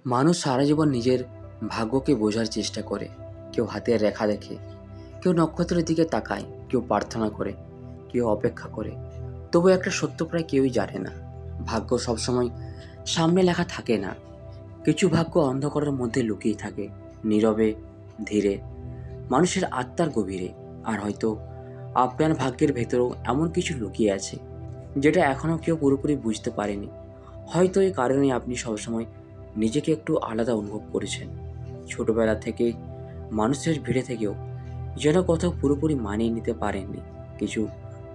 মানুষ সারা জীবন নিজের ভাগ্যকে বোঝার চেষ্টা করে। কেউ হাতের রেখা দেখে, কেউ নক্ষত্রের দিকে তাকায়, কেউ প্রার্থনা করে, কেউ অপেক্ষা করে। তবু একটা সত্য প্রায় কেউই জানে না, ভাগ্য সবসময় সামনে লেখা থাকে না। কিছু ভাগ্য অন্ধকারের মধ্যে লুকিয়ে থাকে, নীরবে, ধীরে, মানুষের আত্মার গভীরে। আর হয়তো আপনার ভাগ্যের ভেতরেও এমন কিছু লুকিয়ে আছে, যেটা এখনও কেউ পুরোপুরি বুঝতে পারেনি। হয়তো এই কারণে আপনি সবসময় নিজেকে একটু আলাদা অনুভব করেছেন। ছোটবেলা থেকে মানুষের ভিড়ে থেকেও যেন কোথাও পুরোপুরি মানিয়ে নিতে পারেননি। কিছু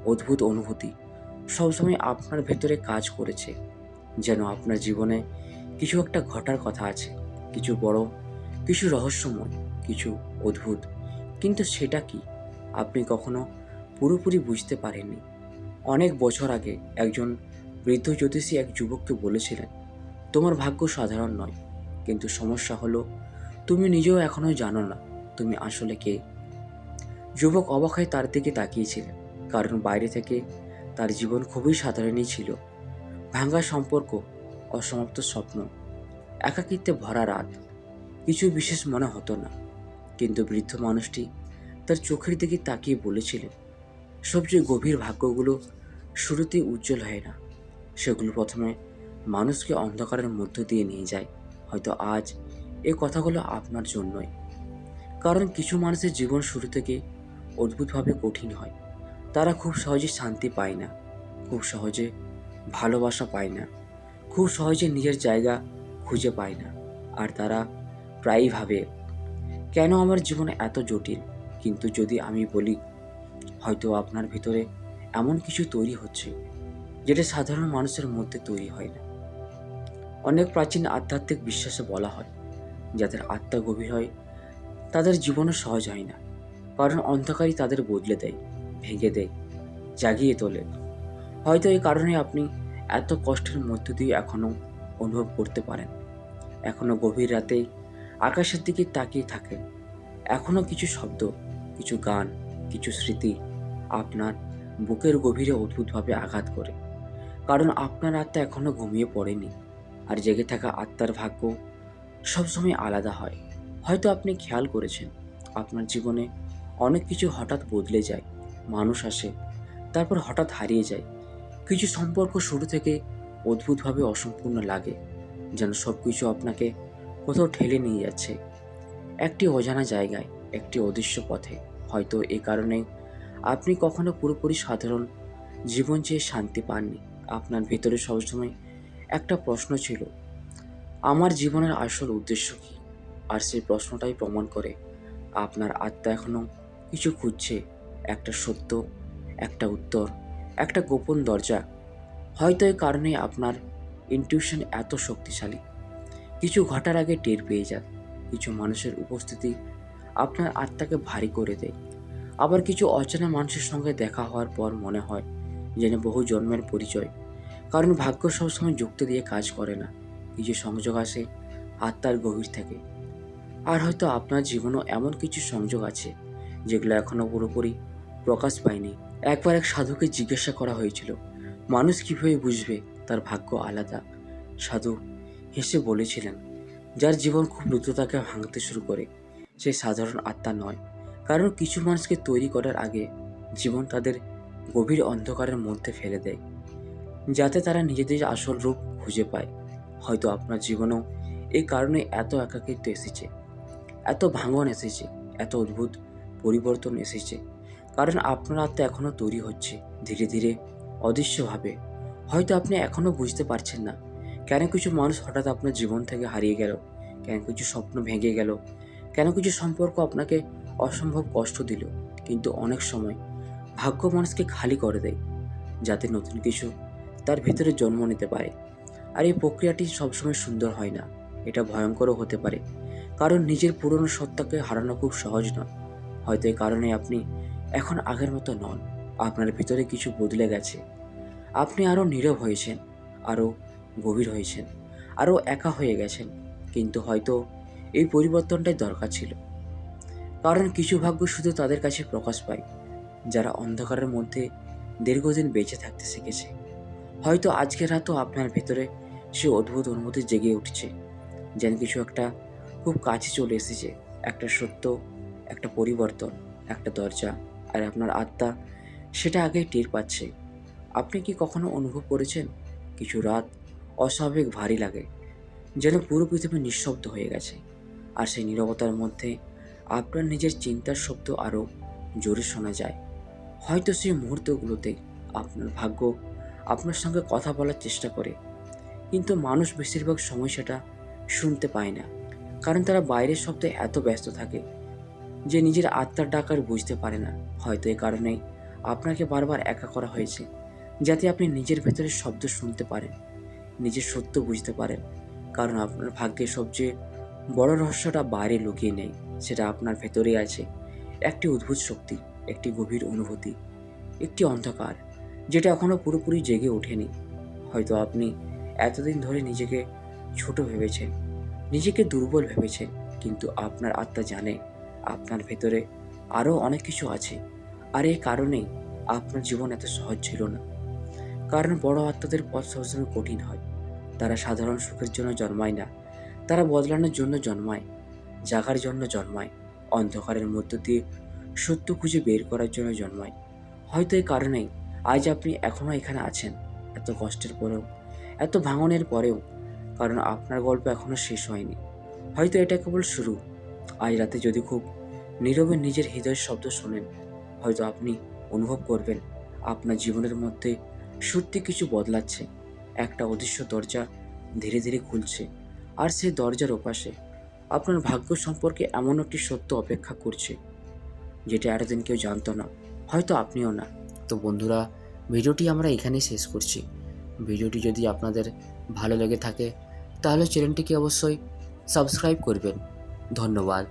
অদ্ভুত অনুভূতি সবসময় আপনার ভেতরে কাজ করেছে, যেন আপনার জীবনে কিছু একটা ঘটার কথা আছে, কিছু বড়, কিছু রহস্যময়, কিছু অদ্ভুত। কিন্তু সেটা কি আপনি কখনো পুরোপুরি বুঝতে পারেননি। অনেক বছর আগে একজন বৃদ্ধ জ্যোতিষী এক যুবককে বলেছিলেন, তোমার ভাগ্য সাধারণ নয়, কিন্তু সমস্যা হলো তুমি নিজেও এখনো জানো না তুমি আসলে কে। যুবক অবাক হয়ে তার দিকে তাকিয়েছিলেন, কারণ বাইরে থেকে তার জীবন খুবই সাধারণই ছিল। ভাঙা সম্পর্ক, অসমাপ্ত স্বপ্ন, একাকিত্বে ভরা রাত, কিছু বিশেষ মনে হতো না। কিন্তু বৃদ্ধ মানুষটি তার চোখের দিকে তাকিয়ে বলেছিলেন, সবচেয়ে গভীর ভাগ্যগুলো শুরুতেই উজ্জ্বল হয় না, সেগুলো প্রথমে মানুষকে অন্ধকারের মধ্য দিয়ে নিয়ে যায়। হয়তো আজ এই কথাগুলো আপনার জন্যই। কারণ কিছু মানুষের জীবন শুরু থেকে অদ্ভুতভাবে কঠিন হয়। তারা খুব সহজে শান্তি পায় না, খুব সহজে ভালোবাসা পায় না, খুব সহজে নিজের জায়গা খুঁজে পায় না। আর তারা প্রায়ই ভাবে, কেন আমার জীবন এত জটিল। কিন্তু যদি আমি বলি, হয়তো আপনার ভিতরে এমন কিছু তৈরি হচ্ছে, যেটা সাধারণ মানুষের মধ্যে তৈরি হয় না। অনেক প্রাচীন আধ্যাত্মিক বিশ্বাসে বলা হয়, যাদের আত্মা গভীর হয় তাদের জীবনও সহজ হয় না। কারণ অন্ধকারই তাদের বদলে দেয়, ভেঙে দেয়, জাগিয়ে তোলে। হয়তো এই কারণে আপনি এত কষ্টের মধ্য দিয়ে এখনও অনুভব করতে পারেন। এখনও গভীর রাতে আকাশের দিকে তাকিয়ে থাকেন। এখনও কিছু শব্দ, কিছু গান, কিছু স্মৃতি আপনার বুকের গভীরে অদ্ভুতভাবে আঘাত করে। কারণ আপনার আত্মা এখনও ঘুমিয়ে পড়েনি। আর জেগে থাকা আত্মার ভাগ্য সবসময় আলাদা হয়। হয়তো আপনি খেয়াল করেছেন, আপনার জীবনে অনেক কিছু হঠাৎ বদলে যায়। মানুষ আসে, তারপর হঠাৎ হারিয়ে যায়। কিছু সম্পর্ক শুরু থেকে অদ্ভুতভাবে অসম্পূর্ণ লাগে, যেন সব কিছু আপনাকে কোথাও ঠেলে নিয়ে যাচ্ছে, একটি অজানা জায়গায়, একটি অদৃশ্য পথে। হয়তো এ কারণে আপনি কখনো পুরোপুরি সাধারণ জীবন চেয়ে শান্তি পাননি। আপনার ভেতরে সবসময় একটা প্রশ্ন ছিল, আমার জীবনের আসল উদ্দেশ্য কী? আর সেই প্রশ্নটাই প্রমাণ করে আপনার আত্মা এখনও কিছু খুঁজছে, একটা সত্য, একটা উত্তর, একটা গোপন দরজা। হয়তো এই কারণেই আপনার ইনটিউশন এত শক্তিশালী। কিছু ঘটার আগে টের পেয়ে যান। কিছু মানুষের উপস্থিতি আপনার আত্মাকে ভারী করে দেয়। আবার কিছু অচেনা মানুষের সঙ্গে দেখা হওয়ার পর মনে হয় যেন বহু জন্মের পরিচয়। কারণ ভাগ্য সবসময় যুক্তি দিয়ে কাজ করে না, কিছু সংযোগ আসে আত্মার গভীর থেকে। আর হয়তো আপনার জীবনেও এমন কিছু সংযোগ আছে, যেগুলো এখনও পুরোপুরি প্রকাশ পায়নি। একবার এক সাধুকে জিজ্ঞাসা করা হয়েছিল, মানুষ কীভাবে বুঝবে তার ভাগ্য আলাদা? সাধু হেসে বলেছিলেন, যার জীবন খুব দ্রুত তাকে ভাঙতে শুরু করে, সে সাধারণ আত্মা নয়। কারণ কিছু মানুষকে তৈরি করার আগে জীবন তাদের গভীর অন্ধকারের মধ্যে ফেলে দেয়, যাতে তারা নিজেদের আসল রূপ খুঁজে পায়। হয়তো আপনার জীবনেও এই কারণে এত একাকিত্ব এসেছে, এত ভাঙন এসেছে, এত অদ্ভুত পরিবর্তন এসেছে। কারণ আপনার আত্মা এখনও তৈরি হচ্ছে, ধীরে ধীরে, অদৃশ্যভাবে। হয়তো আপনি এখনও বুঝতে পারছেন না কেন কিছু মানুষ হঠাৎ আপনার জীবন থেকে হারিয়ে গেল, কেন কিছু স্বপ্ন ভেঙে গেল, কেন কিছু সম্পর্ক আপনাকে অসম্ভব কষ্ট দিল। কিন্তু অনেক সময় ভাগ্য মানুষকে খালি করে দেয়, যাতে নতুন কিছু তার ভেতরে জন্ম নিতে পারে। আর এই প্রক্রিয়াটি সবসময় সুন্দর হয় না, এটা ভয়ঙ্করও হতে পারে। কারণ নিজের পুরনো সত্তাকে হারানো খুব সহজ নয়। হয়তো এই কারণে আপনি এখন আগের মতো নন। আপনার ভিতরে কিছু বদলে গেছে। আপনি আরও নীরব হয়েছেন, আরও গভীর হয়েছেন, আরও একা হয়ে গেছেন। কিন্তু হয়তো এই পরিবর্তনটাই দরকার ছিল। কারণ কিছু ভাগ্য শুধু তাদের কাছে প্রকাশ পায় যারা অন্ধকারের মধ্যে দীর্ঘদিন বেঁচে থাকতে শিখেছে। হয়তো আজকের রাতও আপনার ভেতরে সে অদ্ভুত অনুভূতি জেগে উঠছে, যেন কিছু একটা খুব কাছে চলে এসেছে, একটা সত্য, একটা পরিবর্তন, একটা দরজা, আর আপনার আত্মা সেটা আগেই টের পাচ্ছে। আপনি কি কখনো অনুভব করেছেন কিছু রাত অস্বাভাবিক ভারী লাগে, যেন পুরো পৃথিবী নিঃশব্দ হয়ে গেছে, আর সেই নীরবতার মধ্যে আপনার নিজের চিন্তার শব্দ আরও জোরে শোনা যায়? হয়তো সেই মুহূর্তগুলোতে আপনার ভাগ্য আপনার সঙ্গে কথা বলার চেষ্টা করে, কিন্তু মানুষ বেশিরভাগ সময় সেটা শুনতে পায় না, কারণ তারা বাইরের শব্দে এত ব্যস্ত থাকে যে নিজের আত্মার ডাক আর বুঝতে পারে না। হয়তো এই কারণেই আপনাকে বারবার একা করা হয়েছে, যাতে আপনি নিজের ভেতরের শব্দ শুনতে পারেন, নিজের সত্য বুঝতে পারেন। কারণ আপনার ভাগ্যের সবচেয়ে বড় রহস্যটা বাইরে লুকিয়ে নেই, সেটা আপনার ভেতরেই আছে। একটি অদ্ভুত শক্তি, একটি গভীর অনুভূতি, একটি অন্ধকার, যেটা এখনও পুরোপুরি জেগে ওঠেনি। হয়তো আপনি এতদিন ধরে নিজেকে ছোট ভেবেছেন, নিজেকে দুর্বল ভেবেছেন, কিন্তু আপনার আত্মা জানে আপনার ভেতরে আরও অনেক কিছু আছে। আর এই কারণেই আপনার জীবন এত সহজ ছিল না। কারণ বড় আত্মাদের পথ সবসময় কঠিন হয়। তারা সাধারণ সুখের জন্য জন্মায় না, তারা বদলানোর জন্য জন্মায়, জাগার জন্য জন্মায়, অন্ধকারের মধ্য দিয়ে সত্য খুঁজে বের করার জন্য জন্মায়। হয়তো এই কারণেই আজ আপনি এখনও এখানে আছেন, এত কষ্টের পরেও, এত ভাঙনের পরেও, কারণ আপনার গল্প এখনও শেষ হয়নি। হয়তো এটা কেবল শুরু। আজ রাতে যদি খুব নীরবে নিজের হৃদয়ের শব্দ শোনেন, হয়তো আপনি অনুভব করবেন আপনার জীবনের মধ্যে সত্যি কিছু বদলাচ্ছে। একটা অদৃশ্য দরজা ধীরে ধীরে খুলছে, আর সেই দরজার ওপাশে আপনার ভাগ্য সম্পর্কে এমন একটি সত্য অপেক্ষা করছে, যেটা এতদিন কেউ জানতো না, হয়তো আপনিও না। তো বন্ধুরা, ভিডিওটি আমরা এখানেই শেষ করছি। ভিডিওটি যদি আপনাদের ভালো লেগে থাকে তাহলে চ্যানেলটিকে অবশ্যই সাবস্ক্রাইব করবেন। ধন্যবাদ।